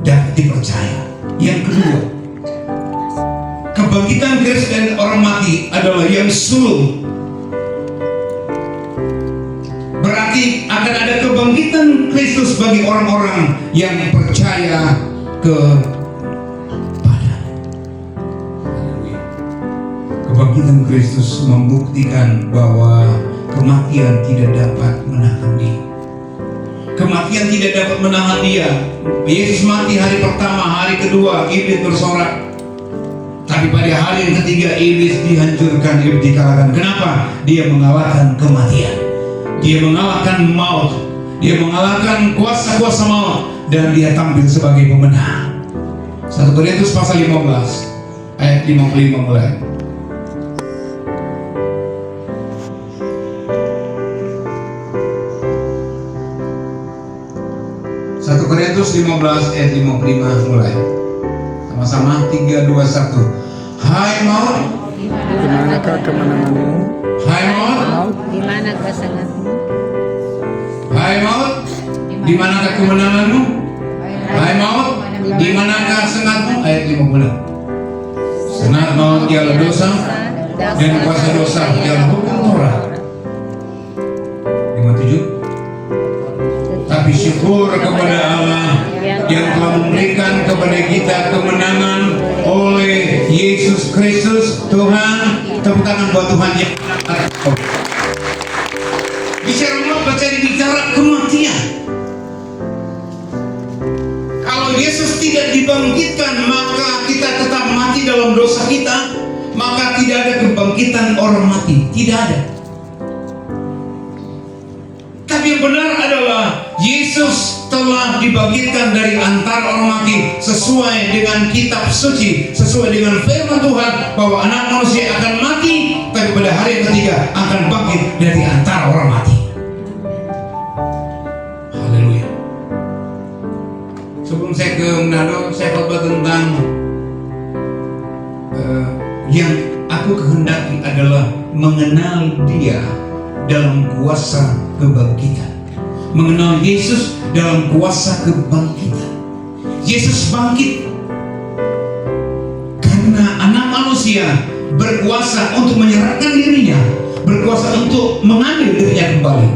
Dapat dipercaya. Yang kedua, kebangkitan Kristus dari orang mati adalah yang sulung. Kristus bagi orang-orang yang percaya kepada. Kebangkitan Kristus membuktikan bahwa kematian tidak dapat menahan dia. Kematian tidak dapat menahan dia. Yesus mati hari pertama, hari kedua iblis bersorak. Tapi pada hari yang ketiga iblis dihancurkan, iblis dikalahkan. Kenapa? Dia mengalahkan kematian. Dia mengalahkan maut. Dia mengalahkan kuasa-kuasa maut. Dan dia tampil sebagai pemenang. 1 Korintus pasal 15 ayat 55 mulai. 1 Korintus 15 ayat 55 mulai. Sama-sama 3, 2, 1. Hai maut, Di manakah kemenanganmu? hai maut, Di mana kesenanganmu? hai maut, di manakah kemenanganmu? Hai maut, di manakah sengatmu? Ayat 50. Sengat maut ialah dosa, dan kuasa dosa ialah hukum Taurat. 57. Tapi syukur kepada Allah yang telah memberikan kepada kita kemenangan oleh Yesus Kristus Tuhan. Tepuk tangan buat Tuhan yang bicara maut, bicara kematian. Kalau Yesus tidak dibangkitkan, maka kita tetap mati dalam dosa kita. Maka tidak ada kebangkitan orang mati, tidak ada. Tapi yang benar adalah Yesus telah dibangkitkan dari antara orang mati sesuai dengan kitab suci, sesuai dengan firman Tuhan bahwa anak manusia akan mati, tapi pada hari yang ketiga akan bangkit dari antara orang mati. Haleluya. Sebelum saya ke Manado, saya khotbah tentang yang aku kehendaki adalah mengenal Dia dalam kuasa kebangkitan. Mengenal Yesus dalam kuasa kebangkitan. Yesus bangkit karena anak manusia berkuasa untuk menyerahkan dirinya, berkuasa untuk mengambil dirinya kembali.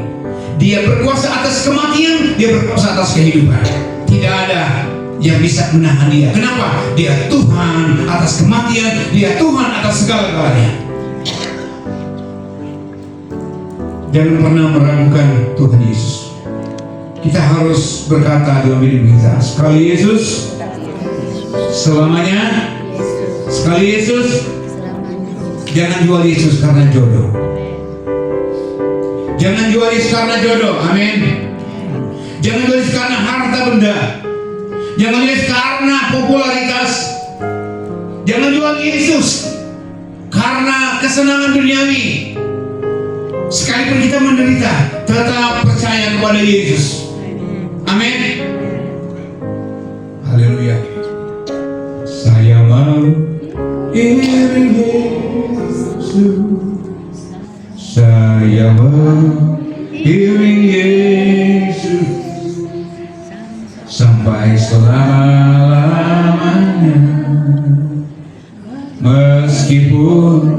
Dia berkuasa atas kematian, dia berkuasa atas kehidupan. Tidak ada yang bisa menahan dia. Kenapa? Dia Tuhan atas kematian, dia Tuhan atas segala-galanya. Jangan pernah meragukan Tuhan Yesus. Kita harus berkata dalam hidup kita, sekali Yesus, selamanya. Sekali Yesus, jangan jual Yesus karena jodoh. Jangan jual Yesus karena jodoh, amin. Jangan jual Yesus karena harta benda. Jangan jual Yesus karena popularitas. Jangan jual Yesus karena kesenangan duniawi. Sekalipun kita menderita, tetap percaya kepada Yesus. Amin. Haleluya. Saya mau iring Yesus. Saya mau iring Yesus sampai selama-lamanya. Meskipun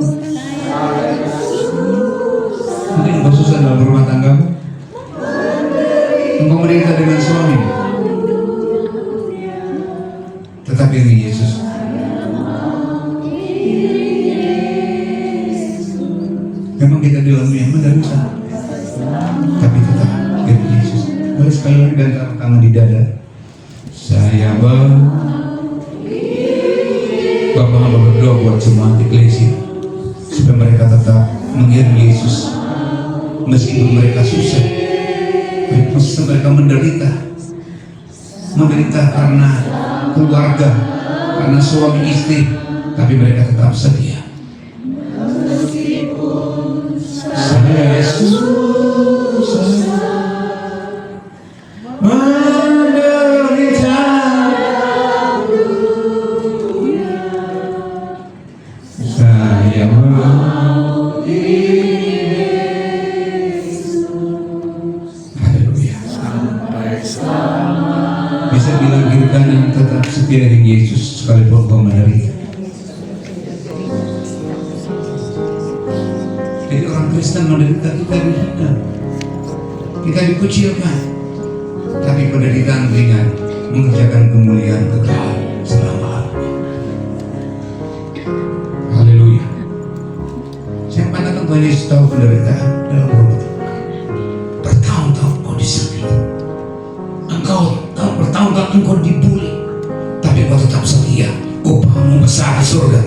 mungkin engkau susah dalam rumah tanggamu, engkau menderita dengan suami, tetap iring Yesus. Memang kita di dalam yang menderita, tapi tetap iring Yesus. Boleh sekali lagi dan tangan di dada. Saya Bapak hamba berdoa buat semua eklesia supaya mereka tetap mengiring Yesus meskipun mereka susah, meskipun mereka menderita karena keluarga, karena suami istri, tapi mereka tetap setia. Saya susah menderita, saya mau bisa bilang kiri kanan tetap setia dengan Yesus sekalipun kau menderita. Jadi orang Kristen menderita, kita dihina, kita dikucilkan. tapi penderitaan ringan mengerjakan kemuliaan kekal selama-lamanya. Haleluya. Saya pandangkan Tuhan Yesus tahu penderitaan dalam rumah tangga. Bertahun-tahun kau disakiti, bertahun-tahun engkau dibuli, tapi kau tetap setia. Upahmu besar di surga.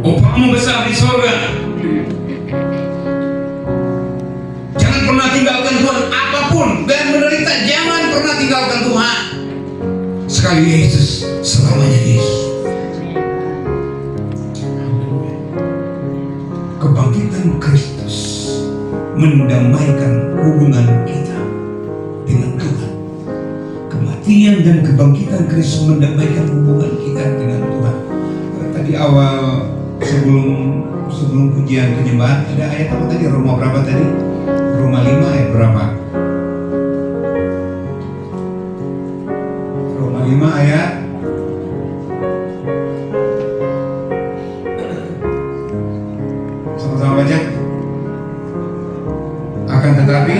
Upahmu besar di surga. Jangan pernah tinggalkan Tuhan apapun dan menderita. Jangan pernah tinggalkan Tuhan. Sekali Yesus, selamanya Yesus. Kebangkitan Kristus mendamaikan hubungan kita dengan Tuhan. Kematian dan kebangkitan Kristus mendamaikan hubungan kita dengan Tuhan. Tadi awal sebelum pujian penyembahan ada ayat apa tadi? Roma berapa tadi? Roma 5 ayat berapa? Roma 5 ayat sama-sama baca. Akan tetapi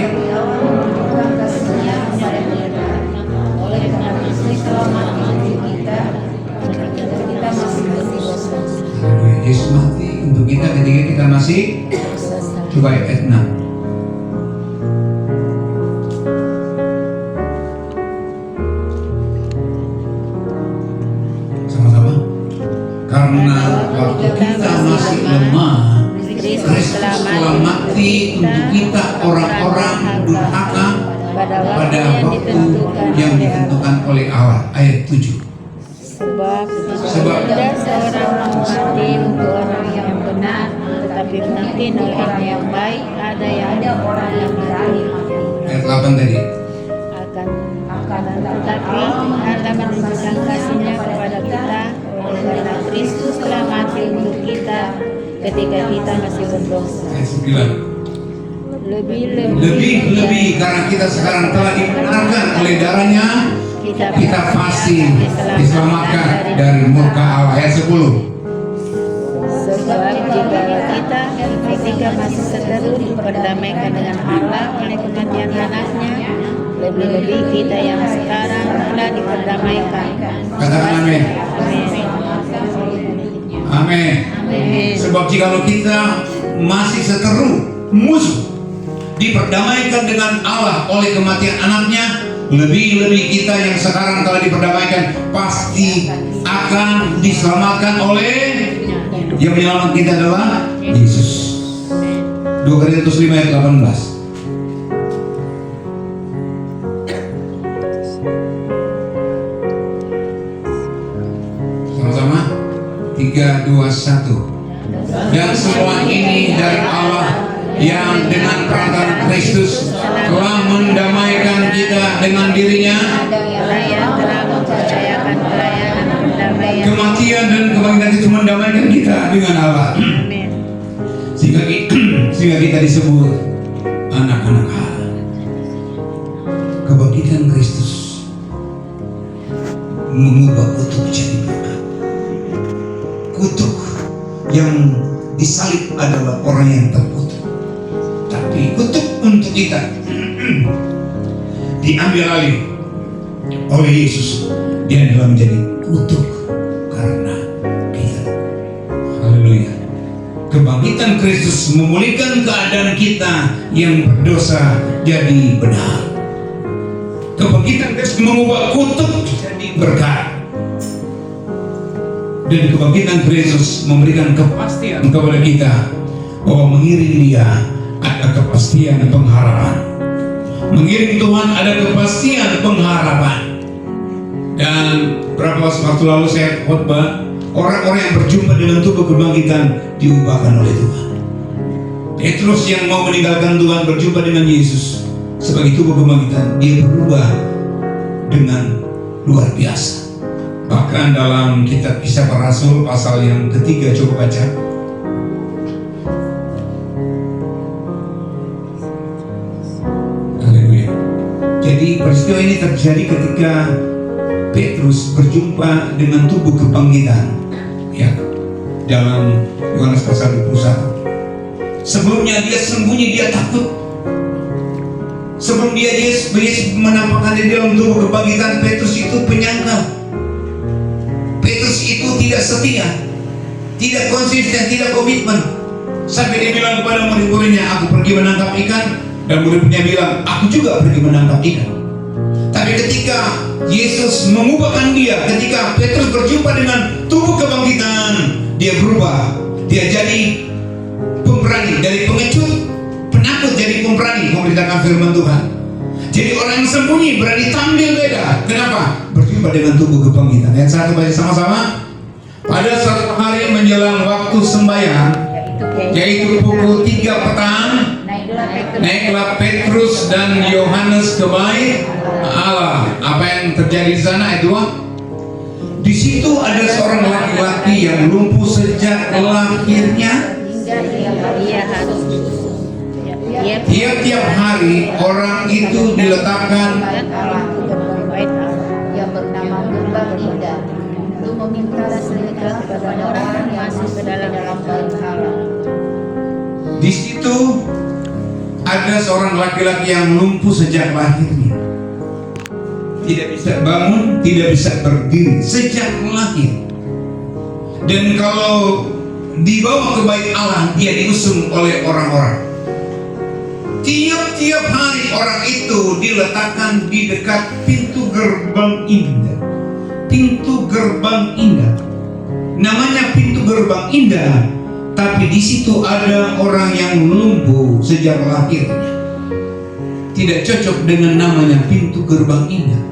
Yesus mati untuk kita ketika kita masih, coba ayat 6. Sama-sama. Karena waktu kita masih lemah, Kristus telah mati untuk kita orang-orang durhaka pada waktu yang ditentukan oleh Allah. Ayat 7. Sebab tidak seorang mati untuk orang yang benar, tetapi mungkin oleh yang baik ada orang yang mati. Ayat 8 tadi. Akan tetapi Allah menunjukkan kasih-Nya kepada kita oleh karena Kristus telah mati untuk kita ketika kita masih berdosa. Ayat 9. Lebih karena kita sekarang telah dibenarkan oleh darahnya, kita pasti diselamatkan dari murka Allah. Ayat 10. Sebab jika kita ketika masih seteru diperdamaikan dengan Allah oleh kematian anaknya, lebih-lebih kita yang sekarang telah diperdamaikan. Katakan amin. Amin. Sebab jika kita masih seteru musuh diperdamaikan dengan Allah oleh kematian anaknya, lebih-lebih kita yang sekarang telah diperdamaikan pasti akan diselamatkan oleh yang menyelamatkan kita adalah Yesus. 2 Korintus 5 ayat 18. Sama-sama 3, 2, 1. Dan semua ini dari Allah yang dengan perantara Kristus telah mendamaikan kita dengan dirinya. Kematian dan kebangkitan itu mendamaikan kita dengan Allah. Sehingga kita disebut anak-anak Allah. Kebangkitan Kristus mengubah kutuk jadi berkat. Kutuk yang disalib adalah orang yang terkutuk, tapi kutuk untuk kita diambil alih oleh Yesus. Dia adalah menjadi kutuk karena kita. Haleluya. Kebangkitan Kristus memulihkan keadaan kita yang berdosa jadi benar. Kebangkitan Kristus mengubah kutuk jadi berkat. Dan kebangkitan Kristus memberikan kepastian kepada kita bahwa mengiring Dia ada kepastian pengharapan. Mengiring Tuhan ada kepastian pengharapan. Dan beberapa waktu lalu saya khotbah, orang-orang yang berjumpa dengan tubuh kebangkitan diubahkan oleh Tuhan. Petrus yang mau meninggalkan Tuhan berjumpa dengan Yesus sebagai tubuh kebangkitan, dia berubah dengan luar biasa. Bahkan dalam kitab Kisah Para Rasul pasal yang ketiga, coba baca. Haleluya. Jadi peristiwa ini terjadi ketika Petrus berjumpa dengan tubuh kebangkitan, ya, dalam Yohanes pasal 21. Sebelumnya dia sembunyi, dia takut. Sebelum Yesus menampakkan di dalam tubuh kebangkitan, Petrus itu penyangkal. Petrus itu tidak setia, tidak konsisten, tidak komitmen. Sampai dia bilang kepada murid-muridnya, aku pergi menangkap ikan. Dan murid-muridnya bilang, aku juga pergi menangkap ikan. Tapi ketika Yesus mengubahkan dia, ketika Petrus berjumpa dengan tubuh kebangkitan, dia berubah. Dia jadi pemberani, dari pengecut, penakut jadi pemberani memberitakan firman Tuhan. Jadi orang yang sembunyi berani tampil beda. Kenapa? Berjumpa dengan tubuh kebangkitan. Ayat 1 baca sama-sama. Pada suatu hari menjelang waktu sembahyang, yaitu pukul 3 petang, naiklah Petrus dan Yohanes ke bait Allah. Apa yang terjadi di sana? Ayat 2. Di situ ada seorang laki-laki yang lumpuh sejak lahirnya. Tiap-tiap hari orang itu diletakkan yang bernama Gerbang Indah untuk meminta sedekah kepada orang yang masuk ke dalam bait Allah. Di situ ada seorang laki-laki yang lumpuh sejak lahirnya, tidak bisa bangun, tidak bisa berdiri sejak lahir. Dan kalau dibawa ke bait Allah, dia diusung oleh orang-orang. Tiap-tiap hari orang itu diletakkan di dekat pintu gerbang indah. Pintu gerbang indah. Namanya pintu gerbang indah, tapi di situ ada orang yang lumpuh sejak lahirnya. Tidak cocok dengan namanya pintu gerbang indah.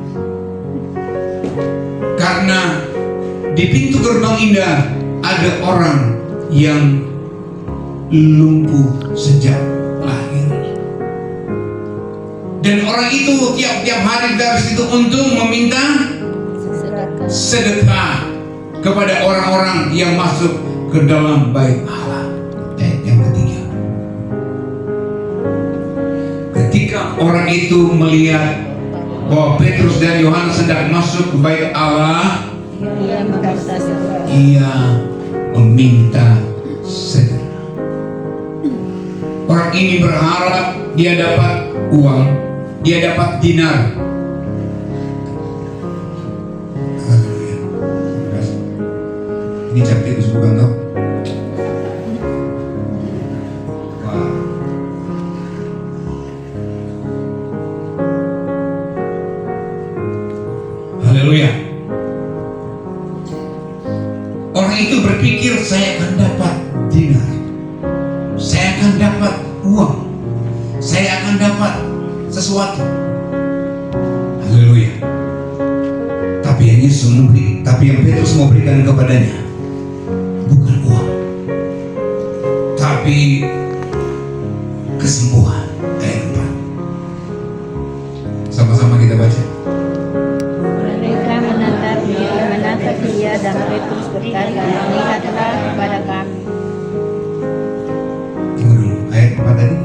Karena di pintu gerbang indah ada orang yang lumpuh sejak lahirnya. Dan orang itu tiap-tiap hari dari situ untuk meminta sedekah kepada orang-orang yang masuk ke dalam bait Allah. Ayat yang ketiga. Ketika orang itu melihat bahwa Petrus dan Yohanes sedang masuk ke bait Allah, ia meminta sedekah. Orang ini berharap dia dapat uang, dia dapat dinar. Ini cap tikus bukan tau? Wah. Haleluya. Orang itu berpikir, saya akan dapat dinar, saya akan dapat uang, saya akan dapat sesuatu. Haleluya. Tapi yang Yesus memberi, tapi yang Petrus mau berikan kepadanya bukan uang, tapi kesembuhan. Ayat 4. Sama-sama kita baca. Mereka menatap dia dan Petrus berkata, lihatlah kepada kami. Tunggu dulu, ayat 4 tadi.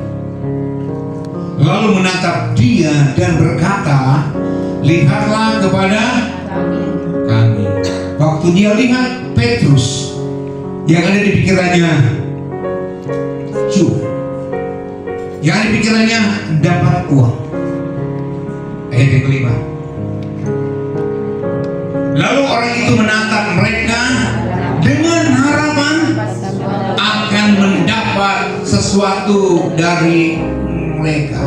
Lalu menatap dia dan berkata, lihatlah kepada kami. Waktu dia lihat Petrus, yang ada di pikirannya cuan, yang ada di pikirannya dapat uang. Ayat yang kelima. Lalu orang itu menatap mereka dengan harapan akan mendapat sesuatu dari mereka.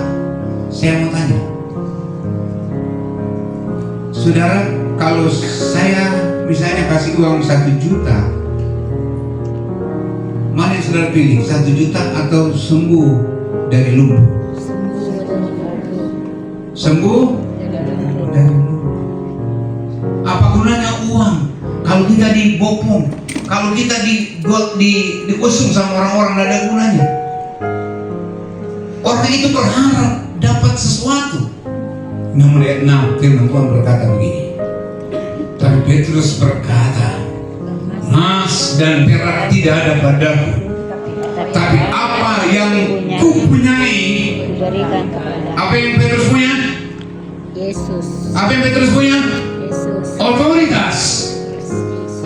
Saya mau tanya, saudara, kalau saya misalnya kasih uang 1 juta, mana yang saudara pilih? 1 juta atau sembuh dari lumpuh? Sembuh dari lumpuh. Apa gunanya uang kalau kita dibopong, kalau kita diusung sama orang-orang? Tidak ada gunanya. Orang itu berharap dapat sesuatu. Namun ayat 6 firman Tuhan berkata begini. Tapi Petrus berkata, emas dan perak tidak ada padaku, tapi apa yang kupunyai. Apa yang Petrus punya? Yesus. Apa yang Petrus punya? Yesus. Otoritas.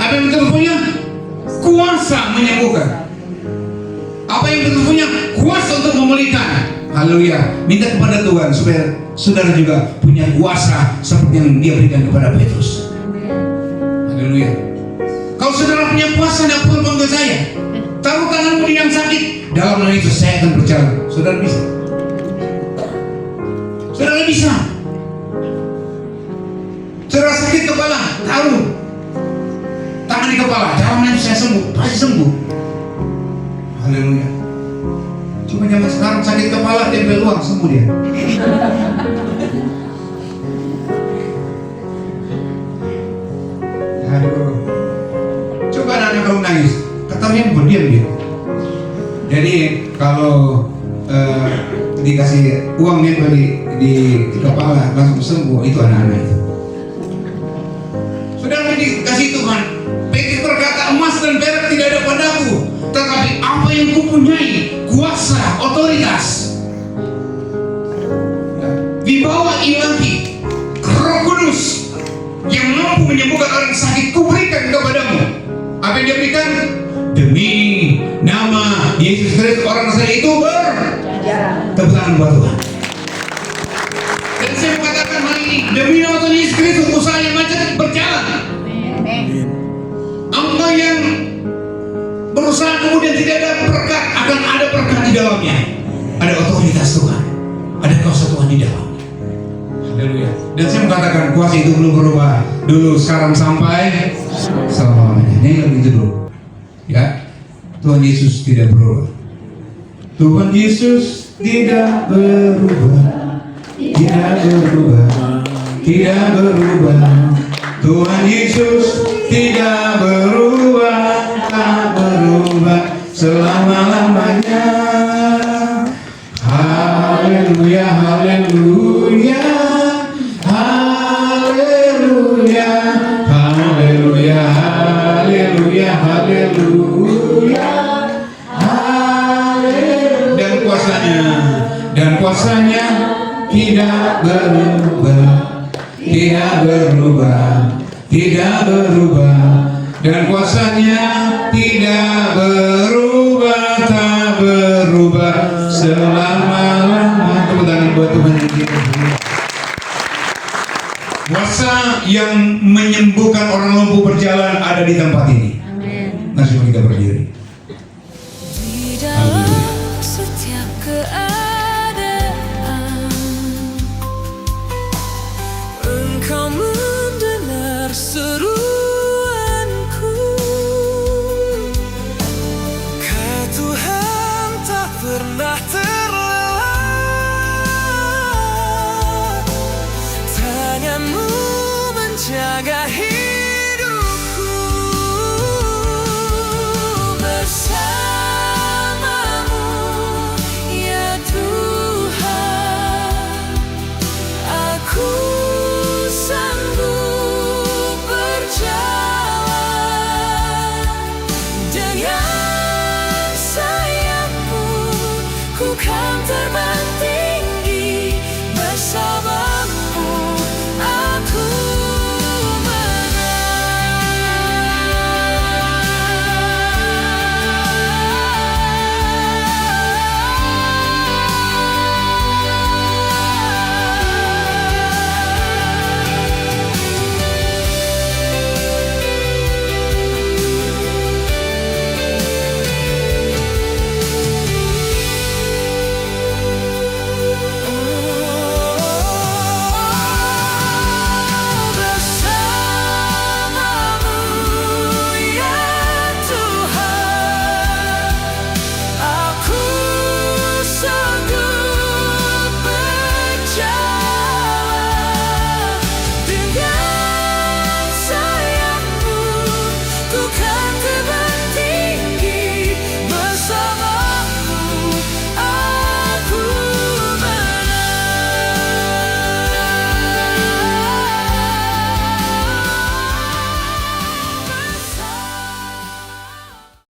Apa yang Petrus punya? Kuasa menyembuhkan. Apa yang Petrus punya? Kuasa untuk memulihkan. Haleluya. Minta kepada Tuhan supaya saudara juga punya kuasa seperti yang Dia berikan kepada Petrus. Haleluya. Kalau saudara punya kuasa, tidak perlu panggil saya. Taruh tanganmu di yang sakit, dalam nama Yesus saya akan berjalan. Saudara bisa. Saudara bisa. Saudara sakit kepala, taruh tangan di kepala, dalam nama Yesus saya sembuh, pasti sembuh. Haleluya. Cuma zaman sekarang sakit kepala tempel uang, sembuh dia. Aduh. Coba anak kalau nangis, ketahuan berdiam dia. Jadi kalau dikasih uang nempel di kepala langsung sembuh, itu anak-anak itu. Saudara dikasih Tuhan, Petrus berkata, emas dan perak tidak ada padaku, tetapi apa yang kupunyai, kuasa, otoritas, wibawa ilahi, Roh Kudus yang mampu menyembuhkan orang sakit, kuberikan kepadamu. Apa yang dia berikan? Demi nama Yesus Kristus orang Nasrani itu tepuk tangan buat Tuhan. Dan saya mengatakan hal ini, demi nama Tuhan Yesus Kristus usaha yang macet berjalan. Engkau yang berusaha kemudian tidak ada berkat, akan ada berkat di dalamnya. Ada otoritas Tuhan, ada kuasa Tuhan di dalamnya. Haleluya. Dan saya mengatakan kuasa itu belum berubah dulu, sekarang, sampai selamanya. Ini lebih dulu. Ya, Tuhan Yesus tidak berubah. Tuhan Yesus tidak berubah, tidak berubah, tidak berubah. Tuhan Yesus tidak berubah, tak berubah selama-lamanya. Haleluya, haleluya, haleluya, haleluya, haleluya, haleluya, haleluya. Dan kuasanya tidak berubah, tidak berubah, tidak berubah. Dan kuasanya tidak berubah, tak berubah selama-lamanya. Tepuk tangan buat Tuhan. Kuasa yang menyembuhkan orang lumpuh berjalan ada di tempat ini. Mari kita berdiri. Di dalam setiap keadaan, Engkau mendengar seruanku. Kau Tuhan tak pernah terlelap, tanganmu menjaga hidup.